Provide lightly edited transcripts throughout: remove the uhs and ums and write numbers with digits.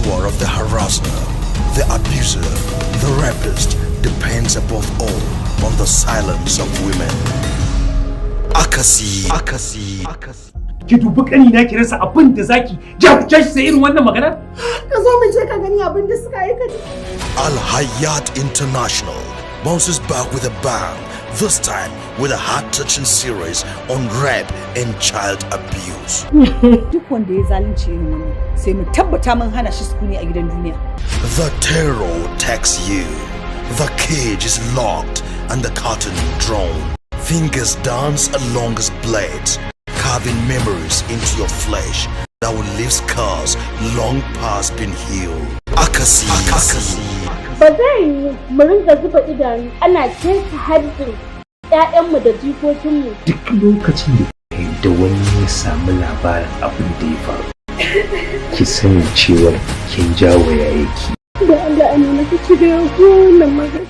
power of the harasser, the abuser, the rapist depends above all on the silence of women. Akasi. Ki dubi kanina ki rasa abin da zaki jashi sai irin wannan magana? Ka zo mu je ka gani abin da suka aikata. Al Hayat International bounces back with a bang, this time with a heart-touching series on rape and child abuse. Duk wanda ya zalunci irin wannan sai mu tabbata mun hana shi sukuni a gidan duniya. The terror takes you. The cage is locked and the curtain drawn. Fingers dance along his blades, carving memories into your flesh that will leave scars long past being healed. Akasi. Ba zai yi mu rinka zuba idanu ana keta harbin ƴaƴanmu da jikokinmu. Duk lokacin da wani ya samu labarin abin da ya faru, ki sani cewa kin jawo yayaki. Da Allah Amina ka ci da wannan magana.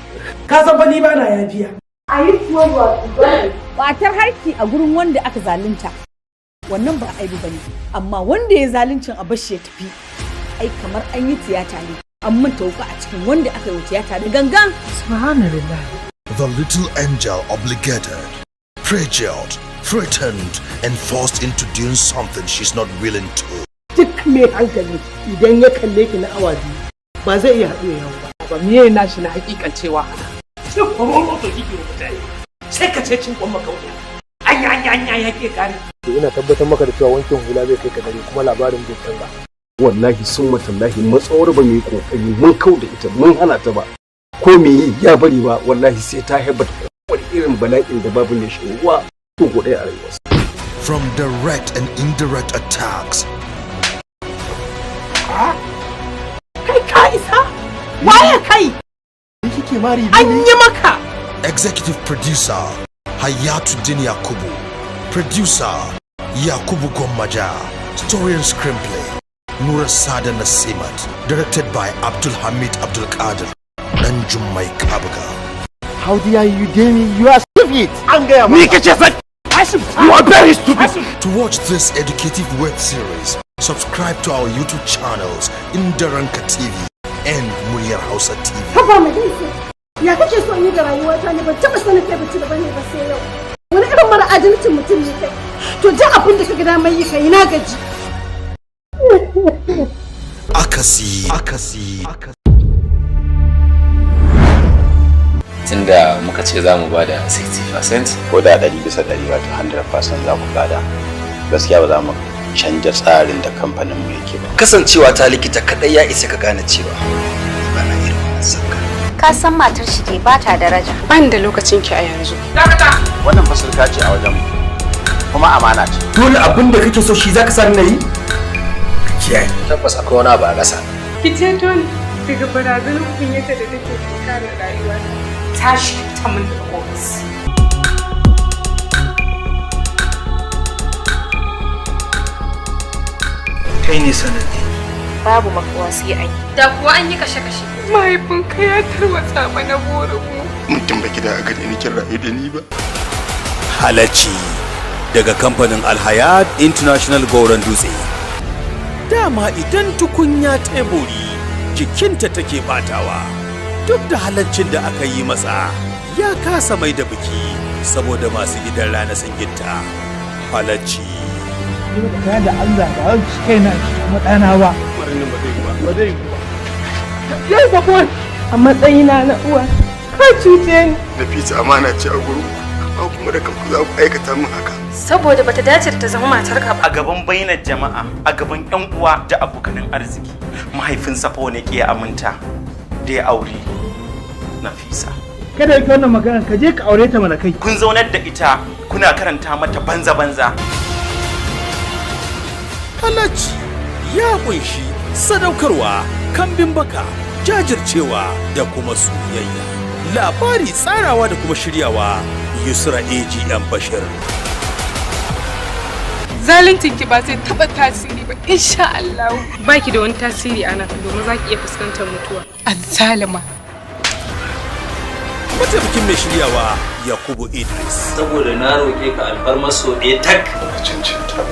Ka san fa ni ba na yafiya. A yi kuwa ba Batar harki a gurin wanda aka zalunta. Wannan ba aibu bane, amma wanda ya zaluncin a bashi ya tafi. Ai kamar an yi tiyata ne. An manta wuka a cikin wanda aka yi tiyata da gangan. Subhanallah. The little angel obligated, pressured, threatened, and forced into doing something she's not willing to. Duk mai hankali idan ya kalle ki na awa biyu ba zai iya haɗu yawa ba. Ba me na shi na hakikan cewa Sai kuma to kike mutane. Sai ka ce cin kwan makauya. Anya yake kare. ina tabbatar maka da cewa wankin hula zai kai ka dare kuma labarin bai canza. Wallahi sun matallahi matsawar ba mu yi kokari mun kau da ita mun hana ta ba. Ko me yi ya bari ba wallahi sai ta haibata wani irin bala'in da babu ne shi ruwa ko godai a rayuwarsa. From direct and indirect attacks. Kai ka isa? Waye kai? Kike mari an yi maka. Executive producer Hayatuddin Yakubu. Producer Yakubu Gwammaja. Story and screenplay Nura Sada Nasimat. Directed by Abdul Hamid Abdul Qadir and Jummai Kabaga. How dare you dare me? You are stupid. An gaya maka. Ni kace sai. You are very stupid. To watch this educative web series, subscribe to our YouTube channels Indaranka TV and Muryar Hausa TV. Haba mu dai. Ya kake so ni da rayuwata ne ban taba sanin kai bace da bane ba sai yau. Wani irin mara adalcin mutum ne kai. To duk abin da kaga da mai yi kai na gaji. Akasi. Tunda muka ce za mu ba da 60% ko da 100% wato 100% za ku bada, gaskiya ba za mu canja tsarin da kamfanin mu yake ba. Kasancewa ta likita kadai ya isa ka gane cewa ba na irin saka. Ka san matar shi ke ba ta daraja. Ban da lokacin ki a yanzu. Wannan fasulka ce a wajen kuma amana ce. Dole abin da kake so shi zaka san nayi? Kiyaye. Tabbas akwai wani abu a ƙasa. Ki ceto ni daga barazanar kunyata da take kare rayuwa. Tashi ta mun da ofis. Kai ne sanadi. Babu makawa sai ai. Da kuwa an yi kashe-kashe. Mahaifinka ya tarwatsa mana burinmu. Mutum ba gida a gari ni kin rayu da ni ba. Halacci daga kamfanin Alhayat International Goron Dutse. Dama idan tukunya teburi jikinta take batawa. Duk da halaccin da aka yi masa ya kasa mai da biki saboda masu gidan rana sun gitta. Halacci. Ka da Allah ba wani kai na matsana ba. Ba zai yi ba. Yau ba kuwa a matsayina na uwa. Ka cuce ni. Nafisa amana ce a gurin amma kuma da kanku za ku aikata min haka. Saboda bata dace da ta zama matarka ba. A gaban bainar jama'a, a gaban ƴan uwa da abokanan arziki, mahaifinsa fa wani ke aminta da ya aure Nafisa. Kada yake wannan magana ka je ka aure ta mana kai. Kun zaunar da ita kuna karanta mata banza-banza. Halacci ya kunshi sadaukarwa, kambin baka, jajircewa da kuma soyayya. Labari tsarawa da kuma shiryawa Yusra AGM Bashir. Zaluncin ki ba zai taba tasiri ba insha Allah. Baki da wani tasiri ana domin zaki iya fuskantar mutuwa. Azzalima. Mataimakin mai shiryawa Yakubu Idris. Saboda na roƙe ka alfarmar so ɗaya tak. Cancanta.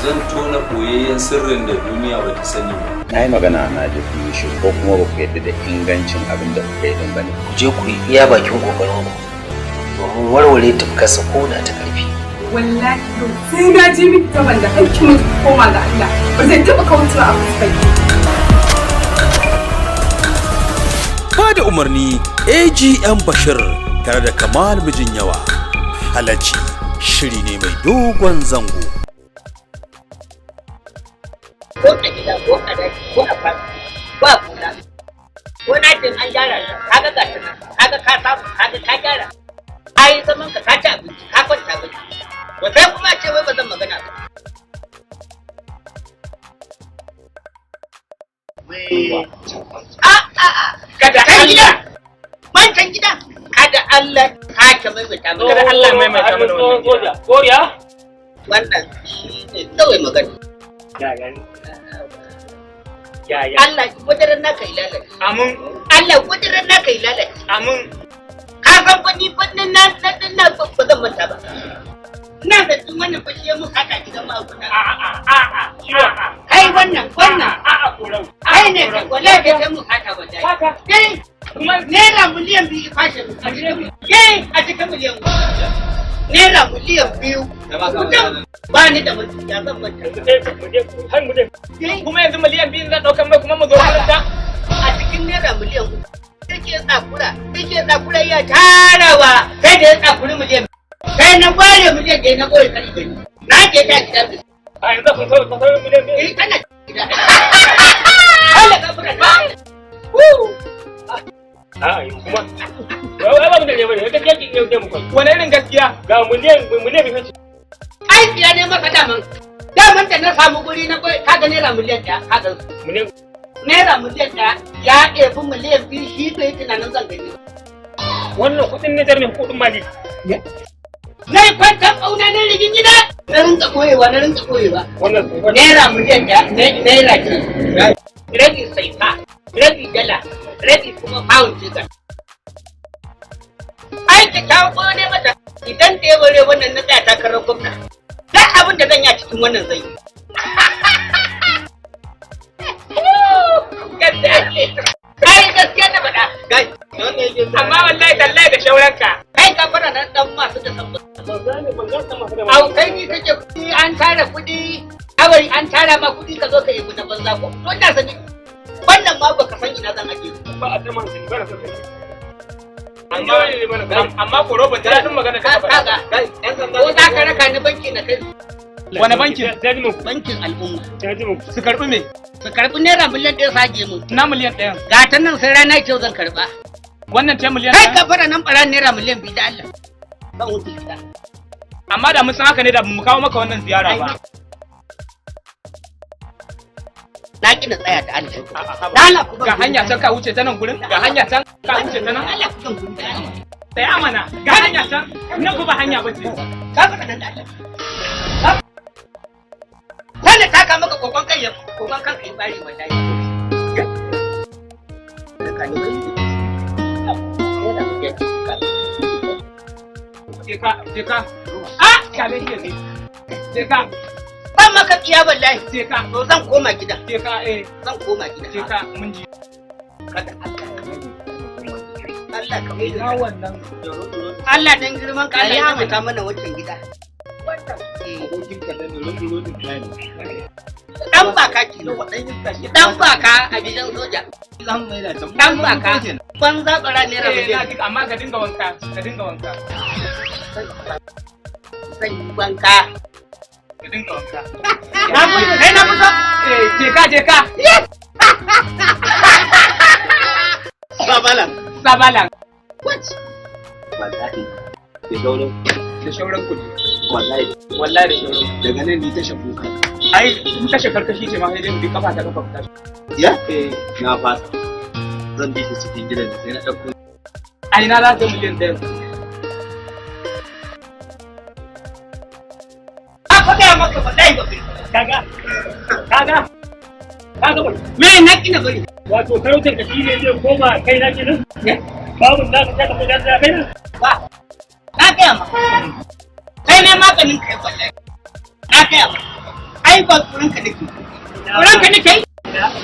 zan tona koyayyen sirrin da duniya ba ta sani ba. Na yi magana na ji ku yi shi ko kuma ba ku yadda da ingancin abin da kuka yi din ba ne. Ku je ku yi iya bakin kokarin ku domin warware tufkarsa ko da ta karfi. Wallahi yau sai na ji miki ta banda aiki mu koma ga Allah. Ba zai taɓa kaucewa a fuskar. Ba da umarni AGM Bashir tare da Kamal Mijin Yawa. Halacci shiri ne mai dogon zango. Ko a gida ko a daji ko a fara ba kula. Ko na jin an gyara shi kaga ga tana kaga ka samu kaga ka gyara. Ai zaman ka ci abinci ka kwanta bacci. To sai kuma ce wai ba zan magana ba. Kada Allah mancan gida kada Allah sake maimaita mana kada Allah maimaita mana wannan koriya wannan ne kawai magana ya Allah kudirin naka ilalaci amin Allah kudirin naka ilalaci amin ka san fa ni fannin na ba zan manta ba ina da tun wannan fa shi mun haka gidan mu a kai wannan korau kai ne ka wallahi kai mun haka wallahi kuma naira miliyan 2 fashe a cikin miliyan 2 naira miliyan 2 ba ni da mutum ya zan manta kuma yanzu miliyan 2 zan daukan mai kuma mu zo halarta a cikin naira miliyan 3 take tsakura ya tarawa sai da ya tsakuri miliyan sai na bare miliyan da na gore kari gani na je ta gidan a yanzu ka sauya miliyan 2 kana gida Allah ka fura kuma ba mu da ne bane gaskiya kin yau mu kai wani irin gaskiya ga miliyan bi ai biya ne maka daman da na samu guri na kai kaga naira miliyan 1 kaga naira miliyan 1 ya ɗebi miliyan 2 shi bai tunanin zan gani wannan kudin ne jarmin kudin mali na yi kwantar ɓauna na rigin gida na rinka koyewa naira miliyan 1 naira ce rabi saifa rabi dala rabi kuma pound chicken. Ai ki kawo ko ne mata idan da ya bare wannan na tsaya takarar gwamna. Da abin da zan yi a cikin wannan zai yi. Kai gaskiya da faɗa. Amma wallahi tallahi da shauranka. Kai ka fara nan dan masu da sabon. Au kai ni kake kuɗi an tara kuɗi. Kawai an tara ma kuɗi ka zo ka yi na banza ko. To ina sani. Wannan ma baka san ina zan aje ba a tsaman sun bara sai amma ko roban da din magana ka faɗa ko za ka raka ni banki na kai wani bankin bankin al'umma su karbi me su karbi naira miliyan 1 sage mu na miliyan 1 ga ta nan sai rana ce zan karba wannan ce miliyan 1 kai ka fara nan bara naira miliyan 2 da Allah ban wuce gida amma da mun san haka ne da mu kawo maka wannan ziyara ba na kina tsaya da Allah ga hanya can ka wuce ta nan gurin ga hanya can ka wuce ta nan Allah ku kan gurin sai amana ga hanya can nan ku ba hanya bace ka faɗa nan da Allah wanda ta ka maka kokon kai ya kokon kan kai bari wallahi je ka ka ne je ka ban maka kiya wallahi je ka to zan koma gida je ka zan koma gida je ka mun ji kada Allah ka mai da wannan Allah dan girman ka Allah ya mata mana wancan gida dan baka kilo dan baka a gidan soja dan baka ban zaɓara naira miliyan amma ka dinga wanka sai wanka ka dinga wanka kai na kusa je ka sabalan what wallahi da shauran kudi wallahi da shauran daga nan ni ta shafu ka ai in ta shakar kashi ce ma sai dai mu bi kafa ta kafa ta ya na fasa zan bi shi cikin gidan sai na dauko ai na za ta miliyan 1 faɗa maka faɗai ba kaga me na kina bari wato sarautar ka shine zai koma kai na kenan babu da ka ta da kai na ba na kai ma kai ne maganin kai wallahi na kai ma ai ai ba tsoron ka nake tsoron ka nake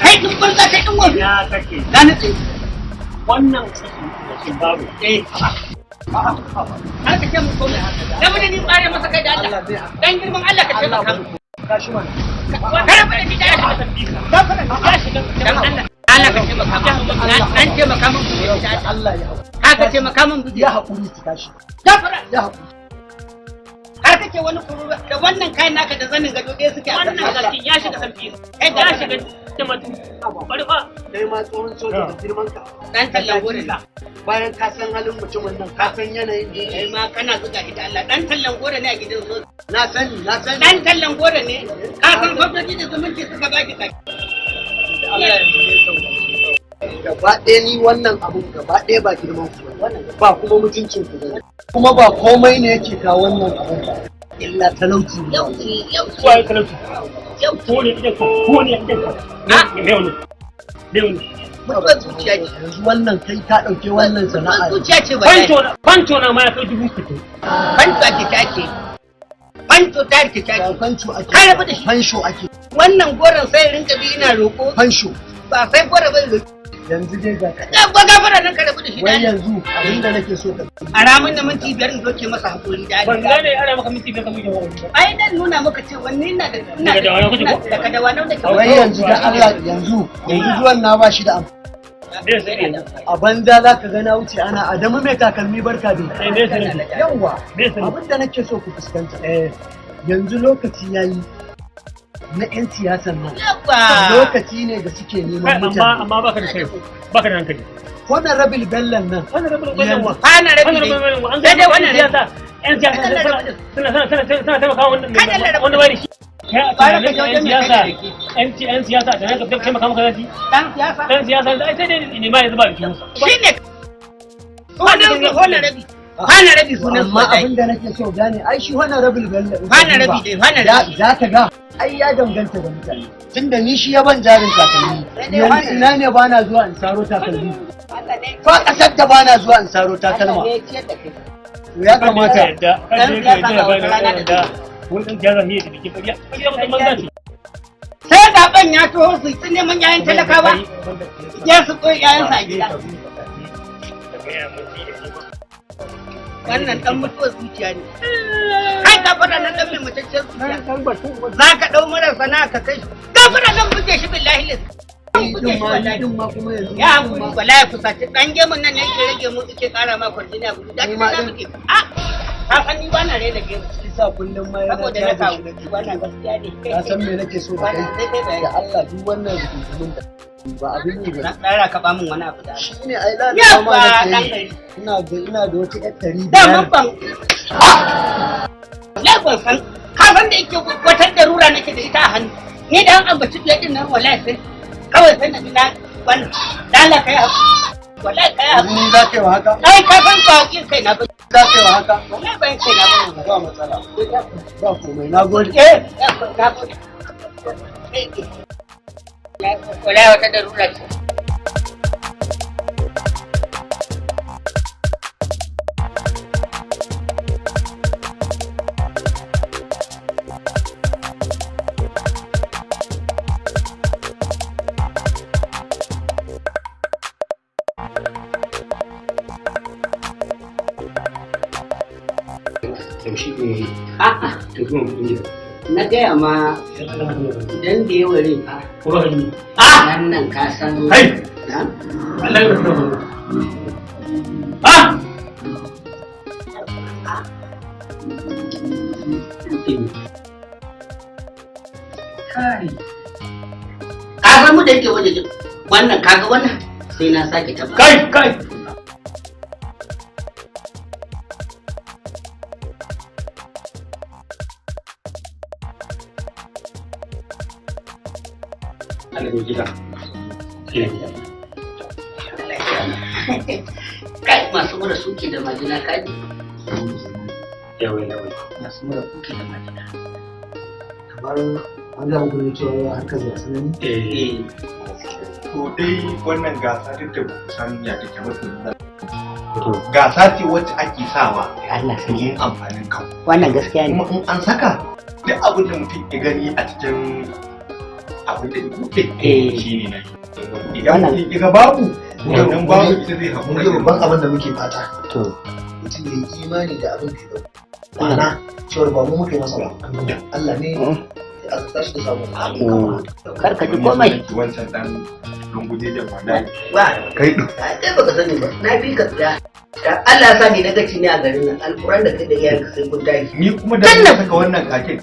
kai duk ban za ka din wani ya kake na nace wannan saki babu haka ce mu ko da mun ni tsare masa kai da Allah dan girman Allah ka ce maka kashi mana kana ba da da ya shiga dan Allah Allah ka ce maka an ce maka mun Allah ya haka ce maka mun ya hakuri ki kashi gafara ya hakuri har kake wani kururu da wannan kayan naka da zanin gado ɗaya suke wannan gaskin ya shiga sanfi kai da ya shiga da mutum bari fa kai ma tsohon soja da girman ka dan tallan gore bayan ka san halin mutumin nan ka san yanayin da kai ma kana zuga shi da Allah dan tallan gore ne a gidan so na sani dan tallan gore ne ka san sojoji da zumunci suka baki kai Allah ya yi gaba ɗaya ni wannan abun gaba ɗaya ba girman ku ba kuma mutuncin ku ba kuma ba komai ne yake kawo wannan abun ba illa talauci ne wai talauci ko ne idan ko ne idan na me wannan mutuwar zuciya ce yanzu wannan kai ka ɗauke wannan sana'a zuciya ce ba fanto na ma ya kai 60 fanto ake take fanto ta ake take fanto ake kai rabu da shi fansho ake wannan goron sai rinka bi ina roko fansho ba sai gore bai roki yanzu dai ga ka ba gafara nan ka rabu da shi wai yanzu abinda nake so ka a ramin da minti 5 in doke masa hakuri da ban gane ana maka minti 5 kamar yawa ai dan nuna maka ce wanne ina da ina da wani kuji ko daga da wani da wai yanzu da Allah yanzu zuwan na ba shi da amfani a banza za ka gana wuce ana Adamu mai takalmi barka dai yawa abinda nake so ku fuskanta yanzu lokaci yayi na 'yan siyasan nan lokaci ne da suke neman mutane amma baka da kai baka da hankali honorable bellan nan honorable bellan wa honorable an ga wannan siyasa 'yan siyasa suna taimaka wanda bai da shi kai a tunanin 'yan siyasa a tunanin ka taimaka maka zafi dan siyasa sai dai ne ma ya zuba da kimusa shine honorable hana rabi sunan amma abin da nake so gane ai shi honorable bello hana rabi dai hana rabi za ka ga ai ya danganta da mutane tunda ni shi ya ban jarin takalmi yanzu ina ne ba na zuwa in saro takalmi ba kasar da ba na zuwa in saro takalma ya kamata yadda da wannan jaran ne da ke kariya mutum banza ce sai zaben ya taho su ta neman yayin talakawa ya su koyi yayin sa gida wannan dan mutuwar zuciya ne kai ka fara nan dan mai mutaccen zuciya za ka dau mara sana'a ka kai ka fara nan buge shi billahi lis ya hankuli wallahi kusaci dan gemun nan yake rage mu yake kara ma kwarjini abu da kuma na buge a ka san ni ba na rena gemu sa kullum ma yana saboda na kawo wannan gaskiya ne ka san me nake so da kai da Allah duk wannan rubutun da ba abin yi ba tsara ka ba min wani abu da shine ai la da ma nake ina da wata ƴar 100 da mun ban ban san ka san da yake wata darura nake da ita a hannu ni da an ambaci da din nan wallahi sai kawai sai na ji na wannan dala kai wallahi kai ni za ka yi wa haka ai ka san ba kin kai na ba za ka yi wa haka wallahi ba kai na ba ba matsala ba komai na gode na gode wallahi wata darura ce na gaya ma idan da yawa rai nan ka san ka mu da yake waje wannan kaga wannan sai na sake taba kai kai masu mura suke da majina kaji yawai masu mura suke da majina kamar an ga gurin cewa harkar zasu ne to dai wannan gasa duk da kusan ya take mutum gasa ce wacce ake sawa Allah sai yin amfanin kan wannan gaskiya ne kuma in an saka duk abin da mutum ya gani a cikin abin da kuke shi ne idan mutum ya ga babu wannan babu ita zai haƙura da babban abin da muke fata to mutum ya yi imani da abin da ya dauka ma'ana cewar ba mu muka yi masa ba Allah ne ya azurta shi da samun kar ka ji komai wancan dan lunguje da wanda kai baka sani ba na bi ka tsaya da Allah ya sa ni daga ci ne a garin nan alƙur'an da kai da iyayenka sai kun tashi ni kuma da na saka wannan kakin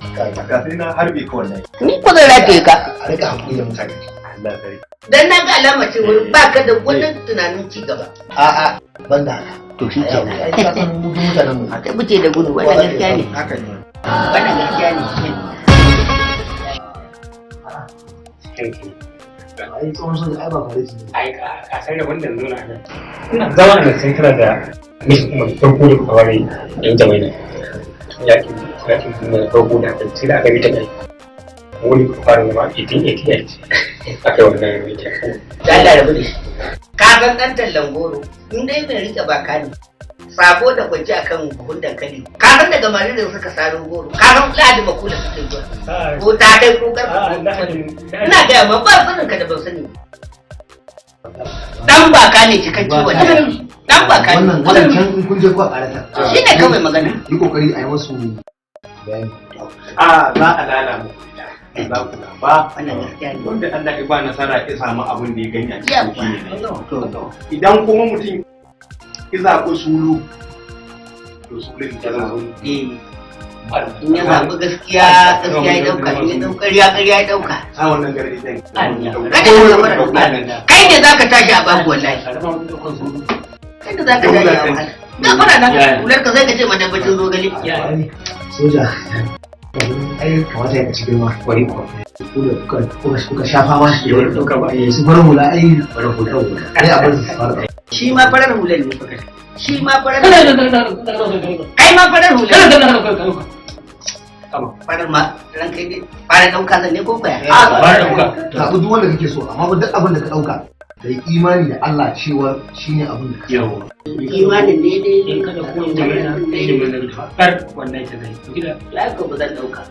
ga sai na harbe ka wallahi ni ko zan rataye ka a rika hakuri da mutane Allah kare dan na ga alama ce wurin baka da wani tunanin ci gaba a'a banda haka to shi ke nan ai ka san mu mutanen mu sai buce da gudu wannan gaskiya ne haka ne wannan gaskiya ne ai tsohon soja ai ba fare shi ai ka san da wannan nuna nan ina zama a sai kana da mission mai farko da kuma wani yan jama'a yakin da farko da kan sai da aka yi ta kai wani fara zama 1888 aka yi wannan meeting da Allah ya bude ka san dan tallan goro in dai mai rike baka ne sabo da kwanci akan buhun dankali ka san daga mari da suka saro goro ka san ladi makula suke zuwa ko ta kai ko karfa ina ga ma ba sanin ka da ban sani dan baka ne cikakke wannan dan baka ne wannan can in kun je ku a karata shine kawai magana yi kokari a yi wasu bayani za a lala mu za ku ba wannan gaskiya ne wanda Allah ya ba nasara ya samu abin da ya gani a cikin idan kuma mutum iza ko sulu to sulun ta zama in ya zaɓi gaskiya ya dauka in ya dauka ƙarya ya dauka a wannan gardi ɗin kai ne zaka tashi a babu wallahi kai ne zaka tashi a wahala ga fara nan kular ka zai ka ce madabbacin zogale soja ai kamata ya ci girma wani kuka shafa ma shi wani ɗauka ba su farar hula ai farar hula ai abin su fara shi ma farar hula ne shi ma farar hula kai ma farar hula farar ma ran kai ne fara ɗauka zan ne ko kwaya fara ɗauka zaɓi duk wanda kake so amma duk abin da ka ɗauka da imani da Allah cewa shine abin da ka yawa imanin ne dai in kada kuma jama'a ne mai far wannan ta zai gida ya ka ba zan dauka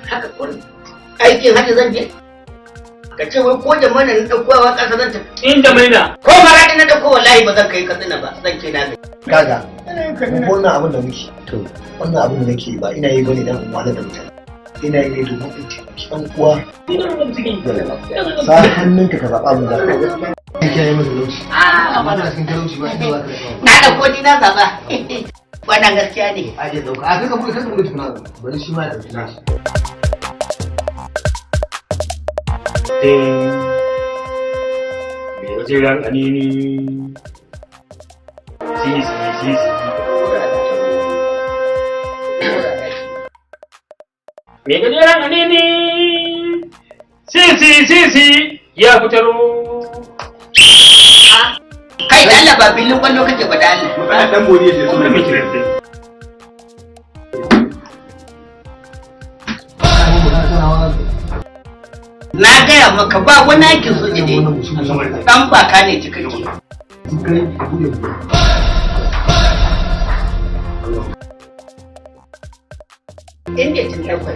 haka kun aikin haka zan je ka ce wai ko jama'a na daukowa kasa zan ta in jama'a ko maradi na dauko wallahi ba zan kai katsina ba zan ce na kaga wannan abin da muke to wannan abin da nake ba ina yi bane dan wani da mutane ina yi ne domin in taimaki ɗan uwa sa hannunka ka zaɓa mu da kake yi masa lauci amma da cikin talauci ba inda za ka na dauko ni na zaba wannan gaskiya ne a je dauka a kaka buɗe tukuna bari shi ma ya ɗauki nashi mai wajen ran anini sisi mai gajeren anini sisi ya fitaro kai da Allah ba filin kwallo kake ba da Allah magana dan boriye da sunan miki rante na gaya maka ba wani aikin soja ne dan baka ne cikakke India tun ɗauka.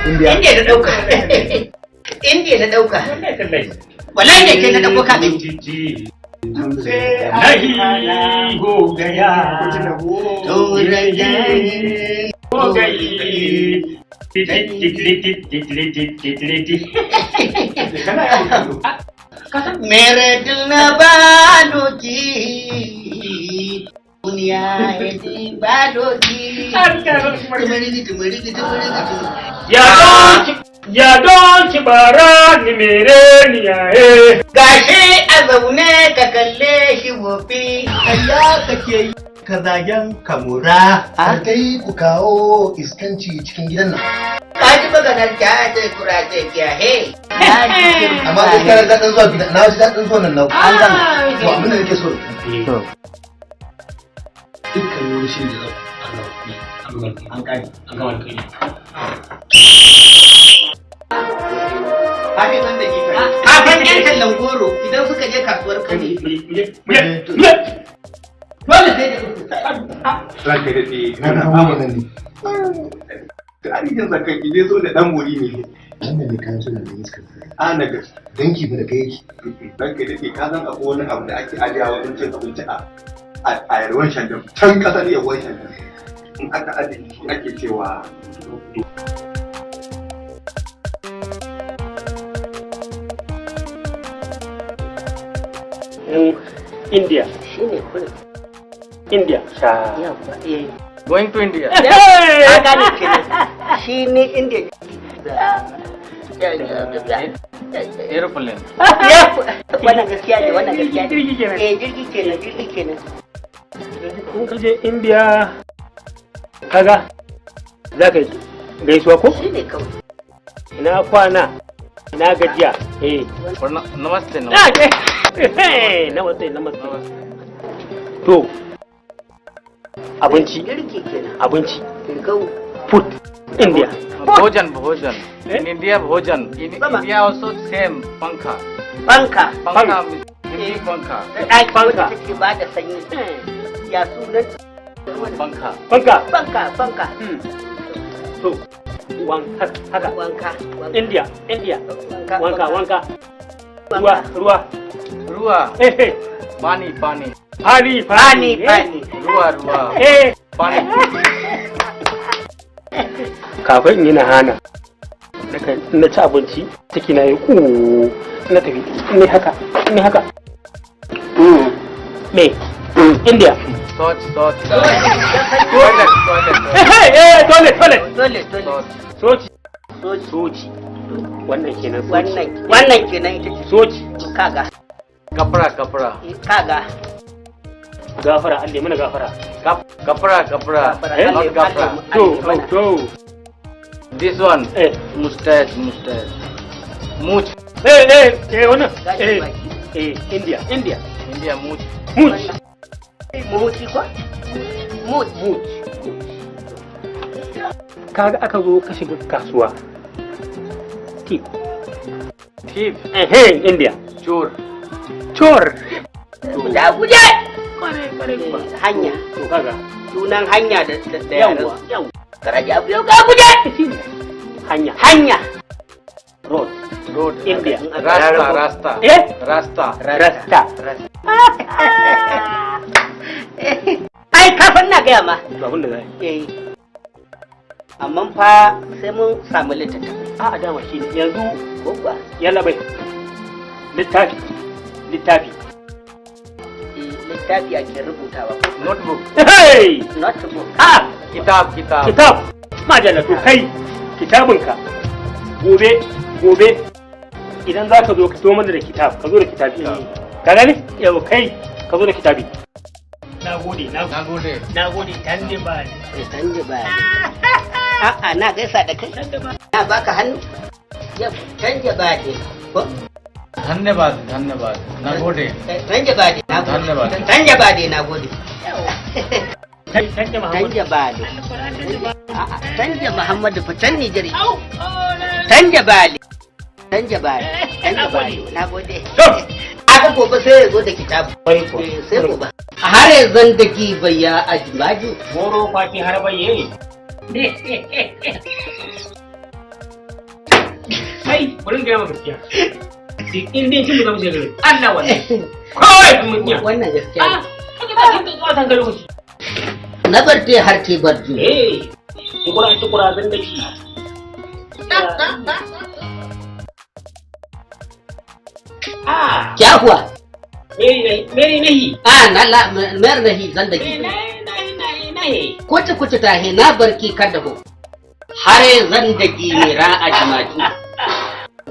India da ɗauka. India da ɗauka. Wallahi ne ke na ɗauko ka ɗin. Nahi go gaya. To gaya. Go gaya. मेरे दिल न बालो की दुनिया है बालो की ya don ki bara ni mere ni yaye gashi a zaune ka kalle shi wofi Allah kake yi ka zagen kamura har dai ku kawo iskanci cikin gidan nan ka ji maganar ta ce kura ce kiya he amma gaskiya na daɗin zuwa gidan na ji daɗin zuwa nan na an gama to abin da nake so dukkan wani shi da an kai an gama da kai Kafin nan da ke kai. Kafin yan tallan goro idan suka je kasuwar Kano. Dole sai da ranka da ɗe kana amana ne tarihin zakan ki zai so da dan bori ne wannan ne kan sunan da iska ana ga danki ba da kai yake ranka da ɗe ka san akwai wani abu da ake ajiya wajen cin abinci a yarwan shandam can kasar yarwan shandam in aka ajiye shi ake cewa India. India. Going to India. Shi ne India. Aeroplane. Wannan gaskiya ne, wannan gaskiya ne. Jirgi kenan. In ka je India kaga za ka gaisuwa ko? Shi ne kawai. Ina kwana, ina gajiya. Namaste. Namaste. To, abinci. Food. India. Bhojan. In India, bhojan. In India also same panka. Panka. Hindi panka. Ai panka. Take ba da sanyi. Ya sunan panka. To, haka. Wanka. India. Wanka. Ruwa. Pani. Ruwa. Pani. Kafin yi na hana na ci abinci ciki na yi na tafi ne haka me India Toilet. Soci. Wannan kenan ita ce soci. Kaga. Kapra. Gafara, Allah mana gafara. Kapra. Not gafra. To. This one. Mustache. Mooch. Wannan. India. Mooch. Muhuci ko? Mooch. Kaga aka zo ka shiga kasuwa. Tip. India. Chor. Da guje. Hanya. To kaga. Sunan hanya da yawa. Karaja biyo ga guje. Hanya. Road. India. Rasta. Rasta. Ai kafin na gaya ma. Abin da zai. Amma fa sai mun samu littattafai. A dama shi ne yanzu gogwa. Yalla bai. Littafi. Littafi ake rubutawa. Notebook. Notebook. Kitab. Majalla to kai kitabinka. Gobe idan za ka zo ka zo mana da kitab, ka zo da kitabi. Ka gane? Yau kai ka zo da kitabi. Nagode. Tande ba. A'a na gaisa da kai. Na baka hannu. Yau tande ba ne. Ko? Dhanyabad. Nagode. Dhanyabad. Nagode. Tanja Muhammadu fitan Nijeri. Tanja Bali. Nagode. Aka gobe sai ya zo da kitabu. Sai gobe. A hare zan da gibaya a jimaju. Moro fati har baye. Kai, bari ga maka gaskiya. In dai kin mutum sai Allah wallahi. Kawai mun iya. Wannan gaskiya. Kaga ba kin zuwa san galo shi. Na barde har ke barju. Tukura zan da shi. क्या हुआ? मेरी नहीं। ना मेर नहीं जिंदगी। नहीं। कुछ चाहे ना बरकी कद हो। हरे जिंदगी मेरा अजमाजू।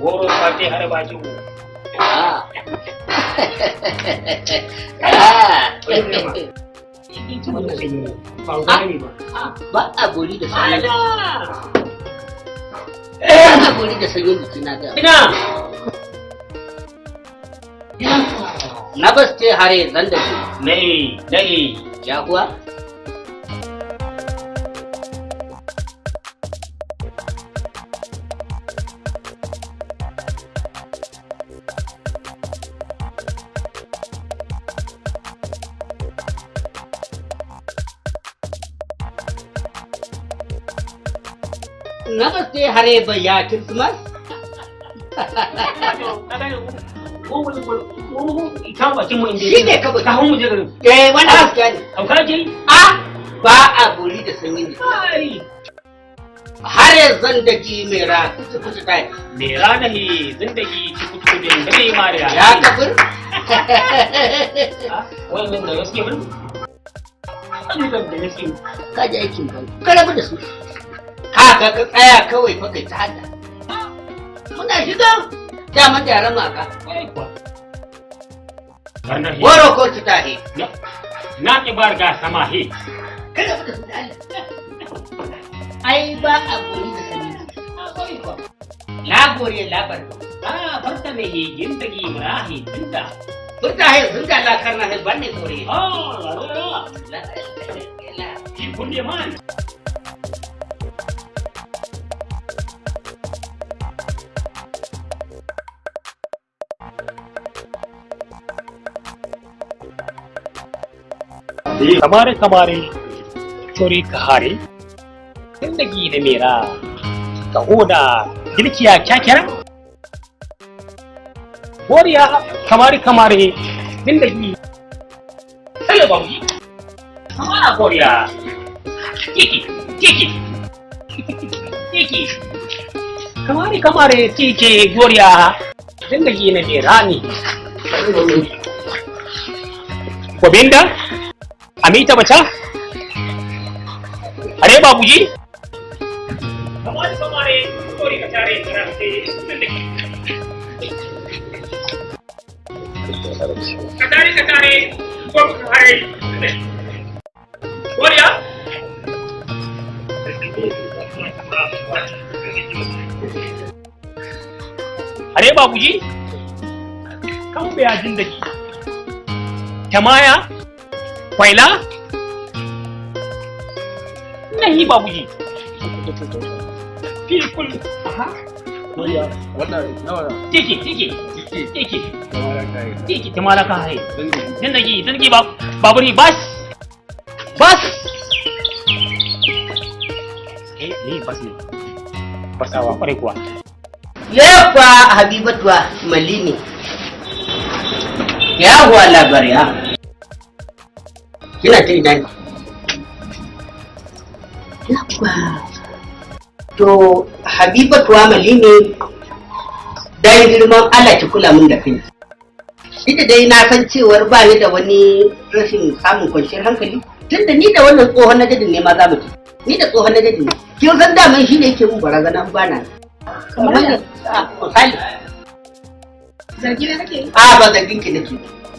गोरो पाते हरे बाजू। Ba a gori da sanyi jiki na ga. नमस्ते हरे जिंदगी नहीं क्या हुआ Namaste hare bhaiya Christmas. Shi ne kawai. Ka hau mu je garin. Wannan gaskiya ne. Hauka ke yi? Ba a buri da sanyin jiki. Hare zandagi mera kuci kai. Mera nahi zindagi kuci da gane mariya. Ya kafir. Wannan da gaske mun. Ayyukan da gaske. Ka ji aikin ba. Ka rabu da su. Haka ka tsaya kawai fa kai ta hada. Muna shiga. Daman da yaran maka. Waro ko ci tahi. Na ki barga sama he. Kada ku da su da Allah. Ai ba a gori da sani. Na gori labar. Farta ne he gindagi murahi dinda. Furta he zunga la karna he banne gori. La. Ki kunde man. कमारे चोरी कहारे जिंदगी ने मेरा कहो ना दिल किया क्या क्या बोरिया कमारे जिंदगी चलो बाबूजी हमारा बोरिया की कमारे चीचे गोरिया जिंदगी ने मेरा नी गोविंदा अमिता बचा अरे बाबूजी हमारे चोरी कचारे करते जिंदगी कचारे बोलिया अरे बाबूजी कम बया जिंदगी जमाया पहला नहीं बाबूजी बिल्कुल ठीक तुम्हारा कहा है जिंदगी बाबूजी बस नहीं बस आवा पर एक बार ये kwa Habibatuwa Malini ya huwa labari ha kina ta ina ne yakwa to Habibatuwa Malini dan girman Allah ki kula min da kai ita dai na san cewar ba ni da wani rashin samun kwanciyar hankali tunda ni da wannan tsohon najadin ne ma za mu ci ni da tsohon najadin ne kin san daman shi ne yake mun barazana bana kamar misali zargi ne nake ba zargin ki nake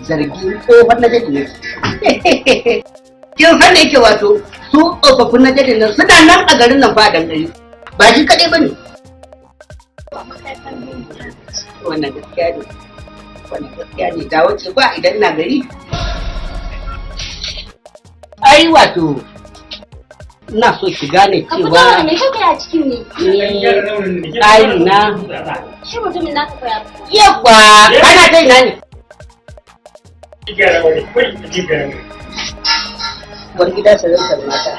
zargin tsohon najadin ne kin san da yake wato su tsofaffin najadin nan suna nan a garin nan ba dan gari ba shi kadai bane wannan gaskiya ne da wace ba idan na gari ai wato ina so ki gane cewa me kake a cikin ne ai na shi mutumin naka koya yawa kana dai na ne wani gida sarar mata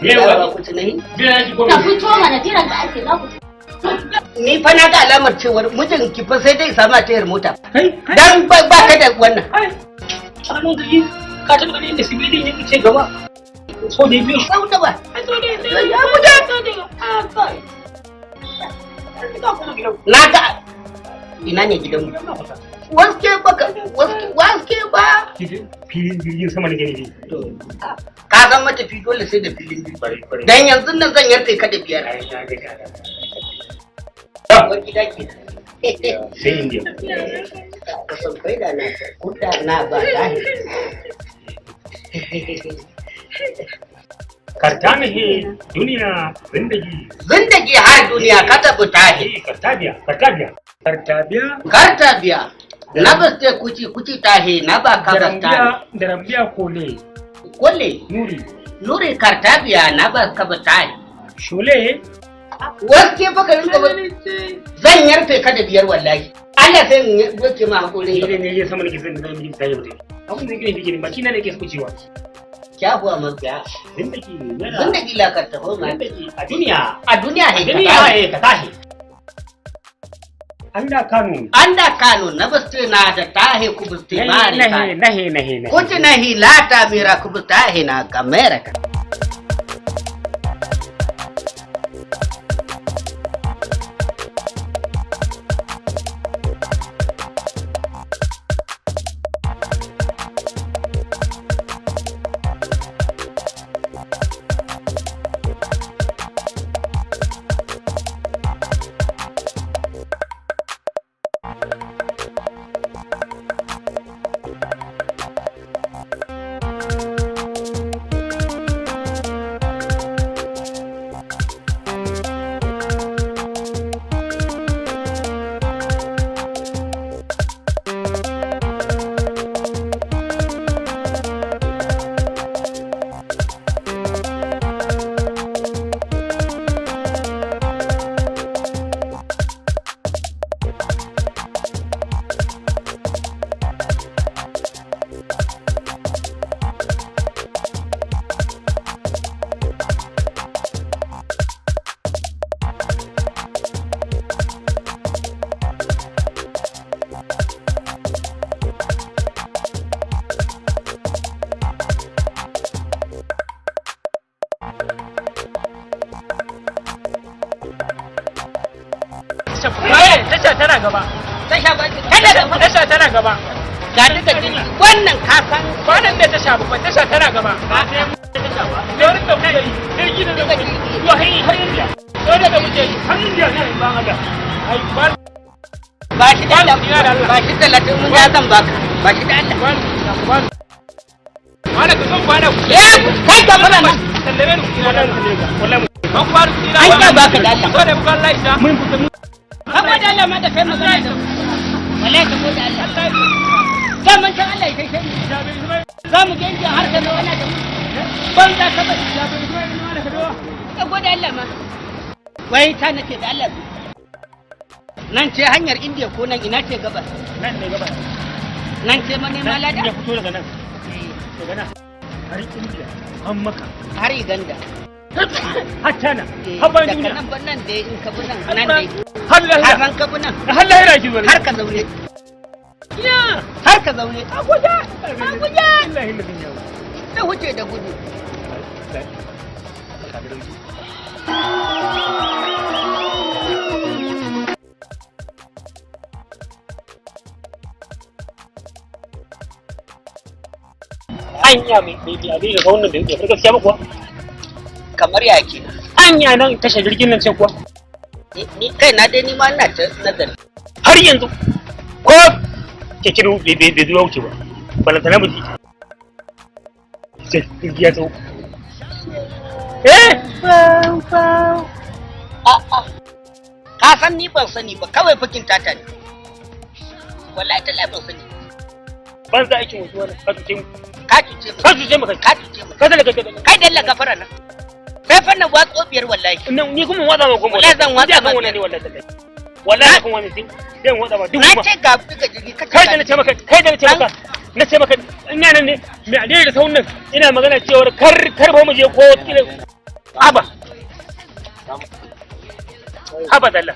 yawa ku tunani ka fito mana jiran da ake za ku ni fa na ga alamar cewar mijin ki fa sai dai samu tayar mota dan ba ka da wannan sanin da yi ka taɓa ganin da sibilin yake ce gaba so da biyu sau da ba ya mutu na ga ina ne gidanmu waske ba filin jirgin sama ne gani ka san matafi dole sai da filin jirgin dan yanzu nan zan yarda ka da biyar wani gida ke sai indiya ka san faida na kuda na ba lahi करता नहीं दुनिया जिंदगी हर दुनिया का तबता है करता बिया ना बसते कुछ ताहे ना बा का बसता दरबिया कोले नूरी करता बिया ना बा का बसता है Sholay waske baka rinka ba zan yarfe ka da biyar wallahi Allah sai in goke ma hakurin ne ne sama nake son da miji sai mutum abun da yake dike ba kina ne ke kucewa kyafuwa mafiya zindagi lakar ta homa a duniya ka tahi anda kanu na baste na da tahi ku baste mare nahi kunti nahi lata mira ku baste na kamera ka tasha tana gaba tasha tana gaba ga duka jini wannan kasan wannan da tasha ba tasha tana gaba ba sai tasha ba da wani da muke yi sai gida da muke yo har inda dole da muke yi har inda ne ba haka ai ba shi da Allah ba shi da latin mun ya zan baka ba shi da Allah wala ka son bana kai ka fara nan sallame ni ina da wallahi ban faru ina ai ka baka da Allah so da bukan Allah isa mun kama da Allah ma da kai magana da wallahi ka gode Allah sai mun san Allah kai kai za mu ganje har ka zo wala da ban da ka bari ka gode Allah ma wai ta nake da Allah nan ce hanyar Indiya ko nan ina ce gabas nan ne gabas nan ce mane malada ya fito daga nan daga nan har Indiya an maka har Uganda hatta nan haɓar duniya daga nan nan da in ka bi nan nan dai har lahira har ka bi nan har lahira ki zo har ka zaure har ka zaure a guje da wuce da gudu anya mai abin da wannan da ya fi gaskiya ba kuwa kamar ya ke anya nan tashar jirgin nan ce kuwa ni kai na dai ni ma ina ta nazari har yanzu ko ke kiro bai zuwa wuce ba balanta na buji sai jirgi ya tsawo ka san ni ban sani ba kawai fakin tata ne wallahi ta ban sani ban za aikin wasu wani ka tuce mu ka tuce mu kai dalla gafara nan sai fa na watso biyar wallahi ni kuma watsa ma kuma wallahi zan watsa ma ne wallahi kuma wani sai watsa ma duk na ce ga duka jini kai da na ce maka ina nan ne mai alheri da saunan ina magana cewar kar ba mu je ko haba dalla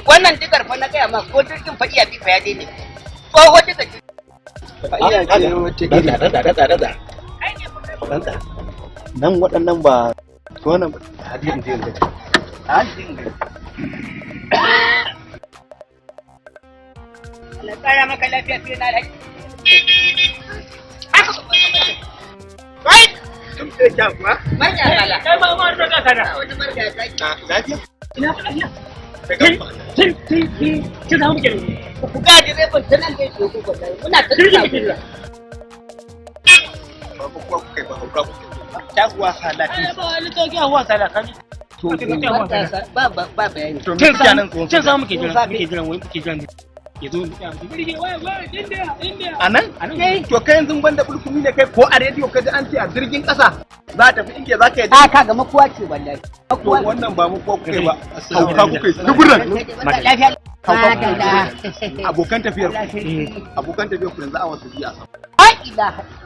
wannan dukar fa na gaya ma ko jirgin fa iya bi fa ya daidai tsoho duka nan waɗannan ba wannan hadisin je yanzu Allah tsaya maka lafiya fiye na alhaji kai tun ce ja kuwa marja kala kai ma marja kana wata marja ta lafiya ina lafiya kin samu kenan ku ga direban tanan da yake ku gwada muna ta tsaya ba ku kai ba ku ta kuwa halaki ba wani to ki hawa salaka to ba bayani to kin samu muke jira yazo anan to kai yanzu banda bulkumi ne kai ko a rediyo kaji an ce a jirgin kasa za ta fi inge za ka yi a ka ga makuwa ce wallahi makuwa wannan ba makuwa kuke ba hauka kuke duburan lafiya abokan tafiyar ku yanzu a wasu biya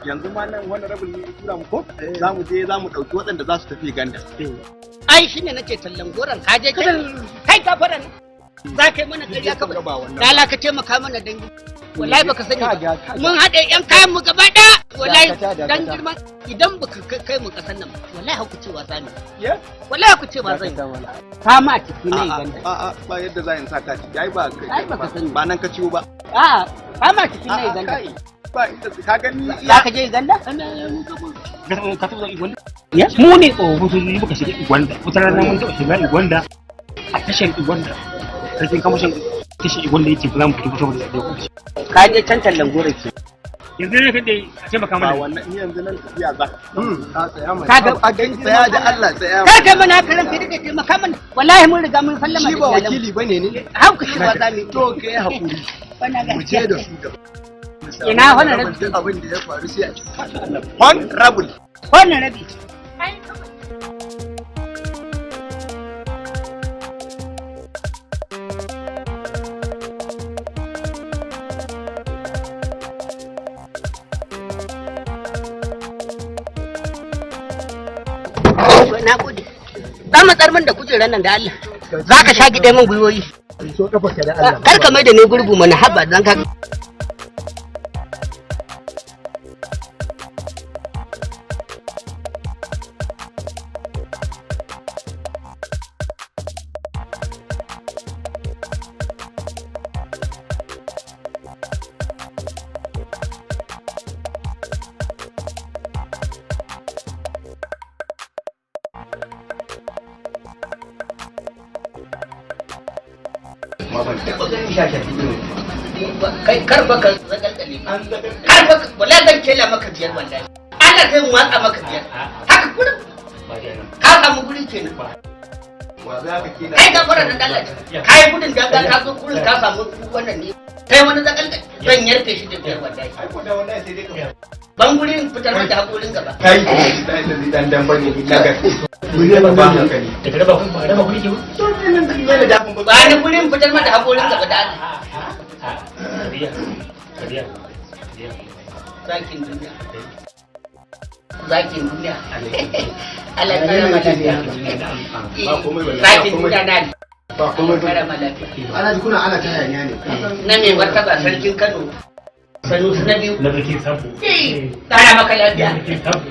yanzu ma nan wani rabin ne tura mu ko za mu je za mu ɗauki waɗanda za su tafi ganda ai shine nace tallan goran ka je kai ka fara za ka yi mana ƙarya ka ba dala ka taimaka mana dangi wallahi baka sani ba mun haɗe yan kayan mu gaba ɗaya wallahi dan girman idan baka kai mu ƙasar nan wallahi haku cewa zani wallahi haku cewa zani ka ma ciki ne ganda a ba yadda za in saka ciki ai ba ba nan ka ciwo ba ka ma ciki ne ganda ba inda ka gani za ka je ganda ka taɓa igwanda mu ne tsofaffin muka shiga igwanda wata rana mun taɓa shiga igwanda a tashar igwanda sarkin kamashin tashar igwanda yake ba za mu fito saboda da kuɗi ka je can tallan gore ke yanzu ne kaɗai a taimaka mana wannan ni yanzu nan tafiya za ka ga a gani tsaya da Allah tsaya ka ga mana karan ka rike taimaka mana wallahi mun riga mun sallama shi ba wakili bane ne hauka shi ba za mu to kai hakuri mu je da su da ina wannan rabi abin da ya faru sai a cikin wannan rabi na gode za mu tsar min da kujerar nan da Allah za ka sha gida min gwiwoyi kar ka mai da ni gurgu mana haba dan ka kai karfa ka zagalgale karfa wala zan kela maka biyar wallahi ana zai watsa maka biyar haka kullum ka samu guri kenan kai ga fara da dalaci kai gudun da ka zo kullum ka samu wannan ne kai wani zagalgale zan yarfe shi da biyar wallahi ban gurin fitar da hakorin gaba kai dan bane ni kaga ba hankali da ba guri ke ba ni gurin fitar da hakorin gaba da zakin duniya Allah ya kara lafiya zakin duniya na ba komai ba kara lafiya ana ji kuna ana ta hayaniya ne na mai martaba sarkin Kano Sanusi na biyu na bikin samfu kara maka lafiya bikin samfu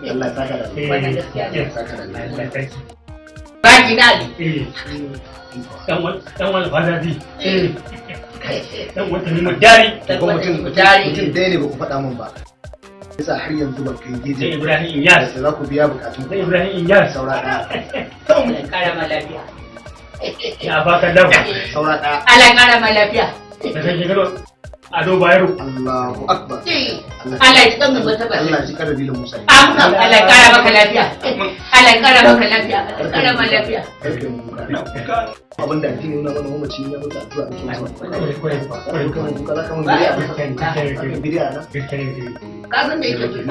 Allah saka da wannan gaskiya zaki na ali dan wani fadadi dan wata ne mujari mutum ɗaya ne ba ku faɗa min ba yasa har yanzu ba kai gidi sai Ibrahim Inyas za ku biya bukatun sai Ibrahim Inyas saura ɗaya kara ma lafiya ya baka dafa saura ɗaya Allah kara ma lafiya da sai gado Ado Bayero Allahu akbar Allah ya tsama mata ba Allah ya kara bilin Musa amma Allah ya kara maka lafiya Allah ya kara maka lafiya kara ma lafiya abin da ake nuna mana mamaci ya mutu addu'a ake ka san da yake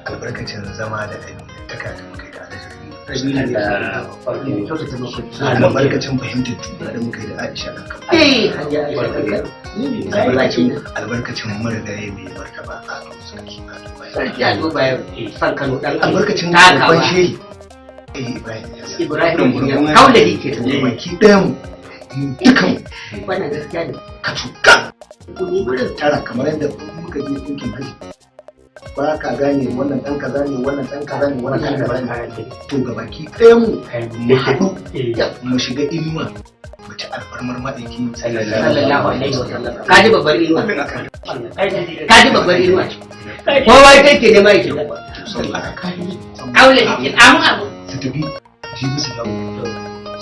albarkacin zama da kai taka da muka yi albarkacin fahimtar juna da muka yi da Aisha da albarkacin marigaye mai martaba a sarki sarki a duba yau san Kano dan albarkacin babban shehi Ibrahim kaule yake da baki ɗayan dukan wannan gaskiya ne ka tuka kuni gurin tara kamar yadda muka je dinkin haji ba ka gane wannan ɗan kaza ne wannan ɗan kaza ne wannan ɗan kaza ne to ga baki ɗayan mu haɗu mu shiga inuwa mu ci alfarmar ma'aiki sallallahu alaihi wasallam kaji babbar inuwa kaji babbar inuwa kowa yake ne mai ke kaule yake amu su tafi ji musu dawo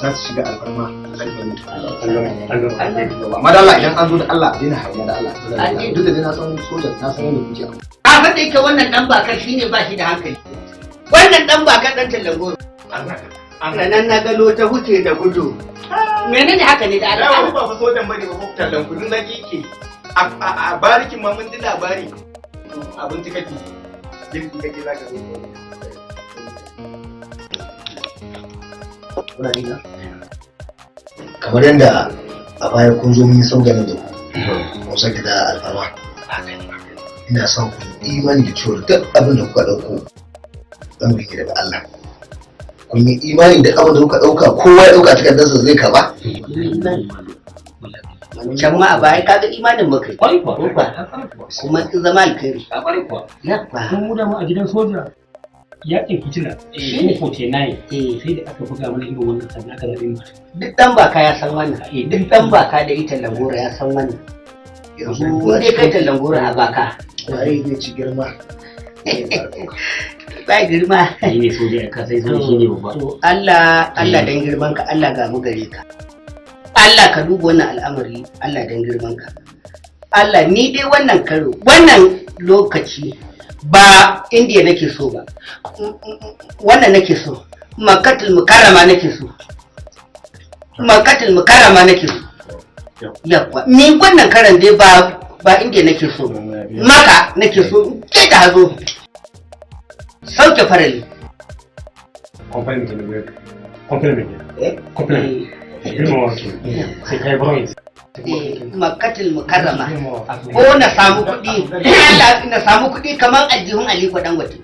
za su shiga alfarma amma da Allah idan an zo da Allah a daina hayya da Allah duk da na san sojan na san wanda kuke abin da yake wannan dan bakar shine ba shi da hankali wannan dan bakar dan tallango nan na gano ta huce da gudu menene haka ne da Allah ba fa sojan bane ba ko tallan kudin zaki ke a barikin ma mun ji labari abinci kake girki kake za ka zo kuna nina kamar yadda a baya kun zo mun sauƙaƙe da ku sake da alfarma ina son ku imani da cewa duk abin da kuka ɗauko zan bi daga Allah kun yi imani da abin da kuka ɗauka kowa ya ɗauka takardarsa zai karɓa can ma a baya kaga imanin muka kuma ta zama alkhairi kun mu da mu a gidan soja yakin fitina ko 49 sai da aka buga mana irin wannan sannan aka zaɓe mu duk dan baka ya san wannan duk dan baka da ita langora ya san wannan yanzu dai kai ta langora a baka waye zai ci girma ba girma ni ne soja ka sai soja shine babba Allah dan girman ka Allah ga mu gare ka Allah ka duba wannan al'amari Allah dan girman ka Allah ni dai wannan karo wannan lokaci ba indiya nake so ba wannan nake so Makkatul Mukarrama nake so Makkatul Mukarrama nake so yawa ni wannan karan dai ba indiya nake so Makka nake so ke ta hazo sauke farali Makkatul Mukarrama ko na samu kuɗi Allah na samu kuɗi kamar aljihun Aliko Dangote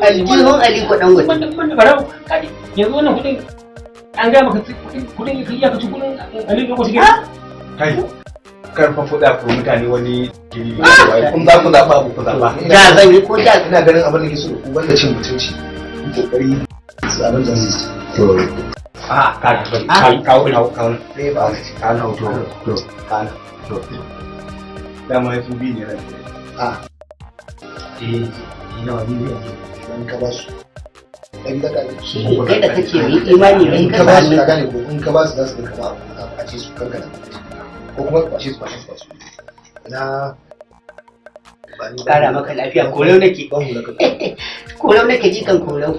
aljihun Aliko Dangote yanzu wannan kuɗin an ga maka kuɗin ya kaci kuɗin Aliko Dangote kai karfa fuda ko mutane wani gini kun za ku zaɓa ku zaɓa da zan yi ko da ina ganin abin da ke so ku banda cin mutunci kokari su abin da zai dama ya fi bi ne rai ina wani ne in ka ba su ɗan daga kai da kake yi imani ne in ka ba su ka gane ko in ka ba su za su ga kama a ce su kankana ko kuma kwashe su ina kara maka lafiya kolau nake kolau nake jikan kolau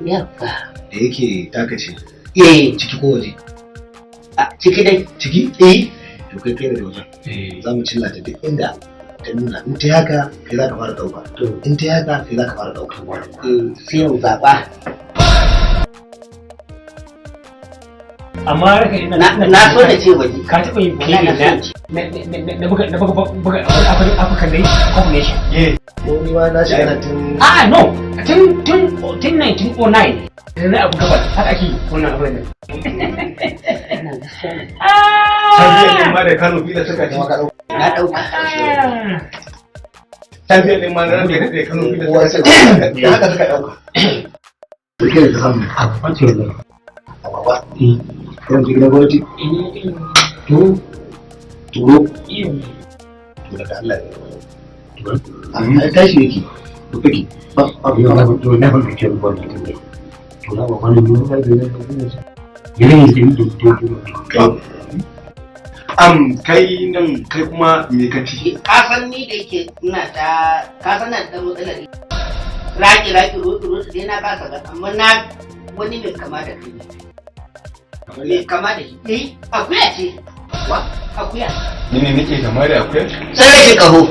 yawa da yake taka ce ciki ko waje a ciki dai ciki to kai da wajen za mu cilla ta duk inda ta nuna in ta haka kai za ka fara dauka in ta haka kai za ka fara dauka sai mu zaɓa amma raka ina na so da ce waje ka taɓa yin fili na buga African Day combination ko ni ma na shiga tun no tun 1909 da na abu gaba haka ake wannan abin da tafiyar ɗin ma da Kano fi da suka ci na ɗauka tafiyar ɗin ma da Kano fi da suka ci haka suka ɗauka suke da samu ba kan ji gidan gwamnati turo daga Allah ne a tashi yake to kake ba abu ya ba to na ban kike ba ne to na ba wani ne ba da ne kai nan kai kuma me kace ka san ni da yake ina ta ka san na da matsalar raki rotu dai na kasa ga amma na wani mai kama da kai me kama da shi akuya ce wa akuya ni ne nake kama da akuya sai rashin kaho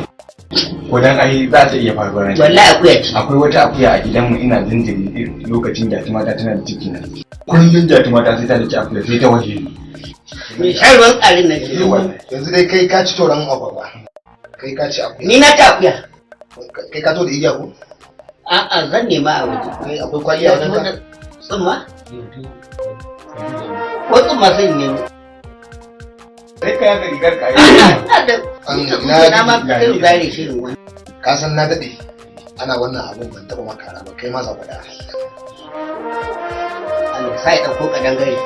ko dan ai za ta iya faruwa ne wallahi akuya ce akwai wata akuya a gidanmu ina jinjiri lokacin da mata tana da ciki na kullun da mata sai ta da akuya sai ta waje me sharwan tsarin nan ke yanzu dai kai ka ci toron agwagwa kai ka ci akuya ni na ta akuya kai ka to da igiya ko a'a zan nema a waje kai akwai kwaliya wannan ka tsumma ko tsumma sai ne sai ka yaga rigar ka na ma kai zare shi ne ka san na dade ana wannan abun ban taba makara ba kai ma za ku da Allah sai dauko kadangare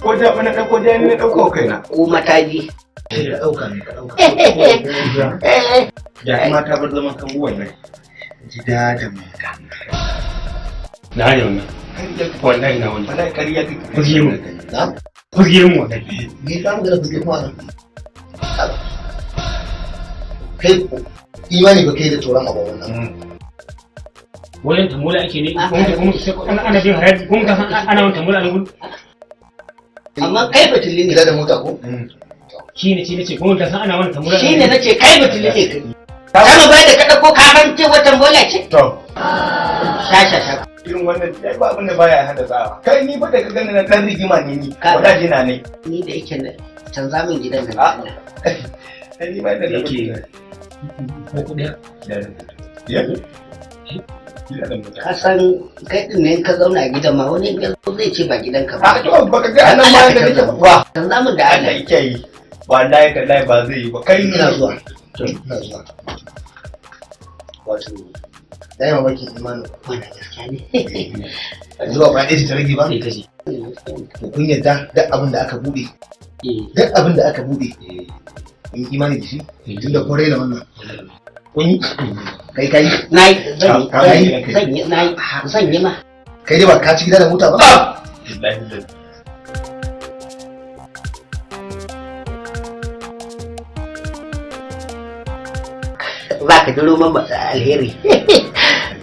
ko da bana dauko da ni na dauko kaina ko mataji ka dauka ne ka dauka ya kuma ta bar zaman kan wannan gida da mai da na ne wannan wallahi na wannan wallahi kariya kake kuje mu na kuje mu wallahi ni ka mu da kuje mu wannan kai imani ba kai da tsoron abu wannan wajen tambula ake ne kuma ana bin haraji kuma ka san ana wani tambula ne gudu amma kai batuli ne gida da mota ko shi ne ce kuma ka san ana wannan tambura shi ne nace kai batuli ne kai kama bai da kada ko ka san ce wata bola ce to sha irin wannan dai ba abin da baya hada tsawa kai ni ba da ka gani na dan rigima ne ni wala jina ne ni da yake na canza min gidan nan ni ba da yake ko kudi ya ka san kai din ne ka zauna a gidan ma wani ya zo zai ce ba gidanka ba to baka ga anan ma da nake ba canza min da Allah yake yi wallahi kallahi ba zai yi ba kai ina zuwa ina zuwa wato dai mamaki imanin wannan gaskiya ne zuwa ba ɗaya ta rage ba to kun yadda duk abin da aka bude duk abin da aka bude in imani da shi tunda kun raina wannan kun yi kai zan yi ma kai dai ba ka ci gida da mota ba za ka duro man alheri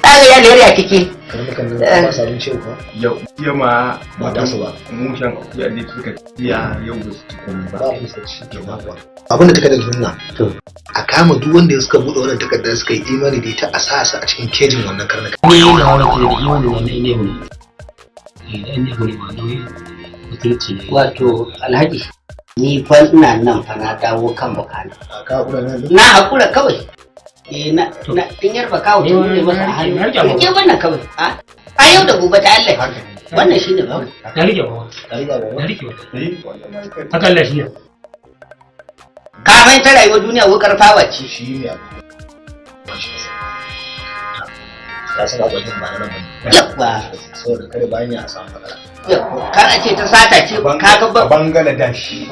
tsaga ya alheri a kike yau ma ba ta su ba mushan ya ne suka tiya yau da su tukun ba abin da takardar nuna a kama duk wanda suka buɗe wannan takardar suka yi imani da ita a sa a cikin kejin wannan karnuka ne da wani ke da imani wannan ne ne ba ne mutunci ne wato alhaji ni fa ina nan fa na dawo kan bukana na hakura kawai na in yarba kawo ta ne masa a hannu ke wannan kawai a yau da gobe ta Allah wannan shine ba na rike ba haka Allah shi ne kafin ta rayuwar duniya wukar fawa ce shi ne ka san abin da ba nan yawa saboda kare bayan ya samu matsala kar a ce ta sata ce ka ga Bangladesh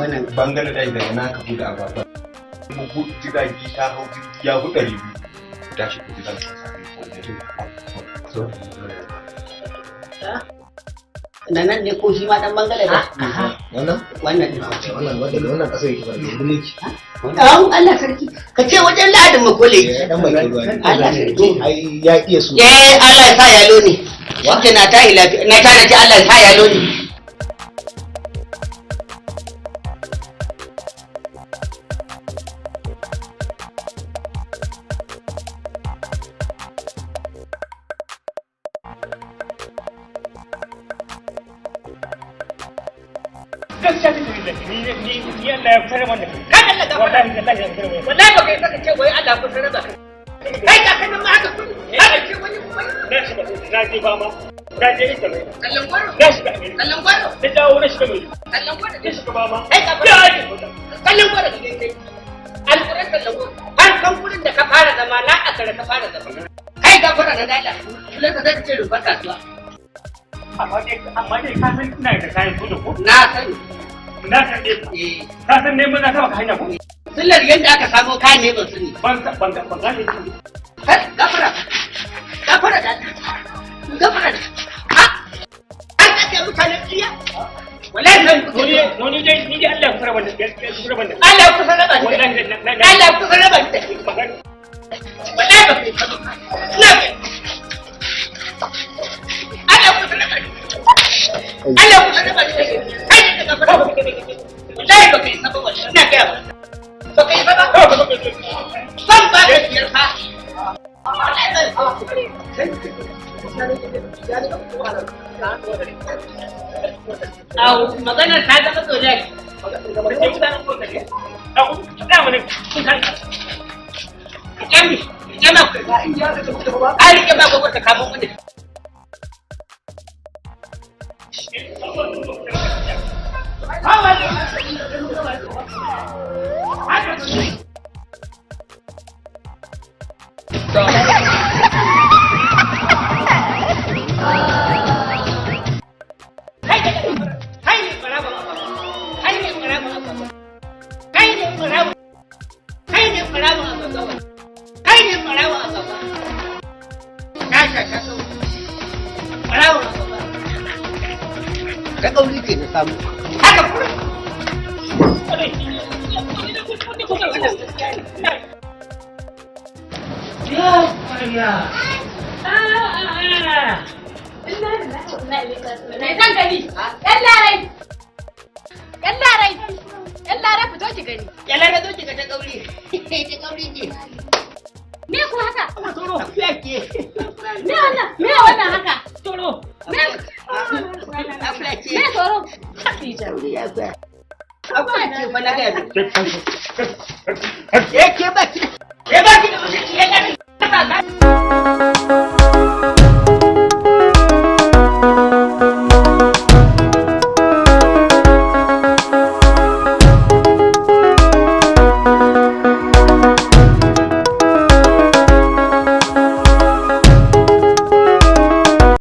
daga naka buɗe agwagwa mu jiragi ta hau ya hu 200 tashi ku gidan na nan ne ko shi ma dan Bangladesh wannan kasar yake barke mulki Allah sarki ka ce wajen ladin makole dan mai ruwa Allah sarki ai ya iya su Allah ya sa yalo ne wanda na tayi lafiya na tana ji Allah ya sa yalo ne gaskiya ta ni Allah ya fitar mana kan Allah da wallahi ba kai saka ce wai Allah ku sanar da kai ka kana ma haka kun haka ce wani kuma na shi ba na je ba ma na je ita mai kallon gwaro na shi ba kallon gwaro da dawo na shi ba mai kallon gwaro da shi ba ma kai ka fara kallon gwaro ne kai alquran kallon gwaro an san gurin da ka fara zama na akara ka fara zama kai ga gwaro da dada kullun ka zaka ce rubar kasuwa amma dai ka san ina da kayan soja ko na sani na san dai ka san ne mun na taba hanya ko sallar yanda aka samu kayan ne ban sani ban gane kai gafara da gafara ha an kace mutanen iya wallahi san noni dai ni dai Allah ya fara banda Allah ya kusa raba Allah ya kusa raba wallahi ba kai na Allah ku sanar da Allah ku sanar da kai da gafara wallahi ba kai saba wallahi ina ga ba kai saba san ba da biyar fa au magana ta zama dole ka kauri ke na samu haka kuma ki gani. Yalara zo ki ga ta kauri. Ta kauri ce. Me ku haka? Amma toro ya ke. Me wannan haka? Toro. Me? Afla ce. Me toro? Ki jauri ya sa. Akwai ce fa na ga. Ke baki. Ke baki da mutunci ya gani.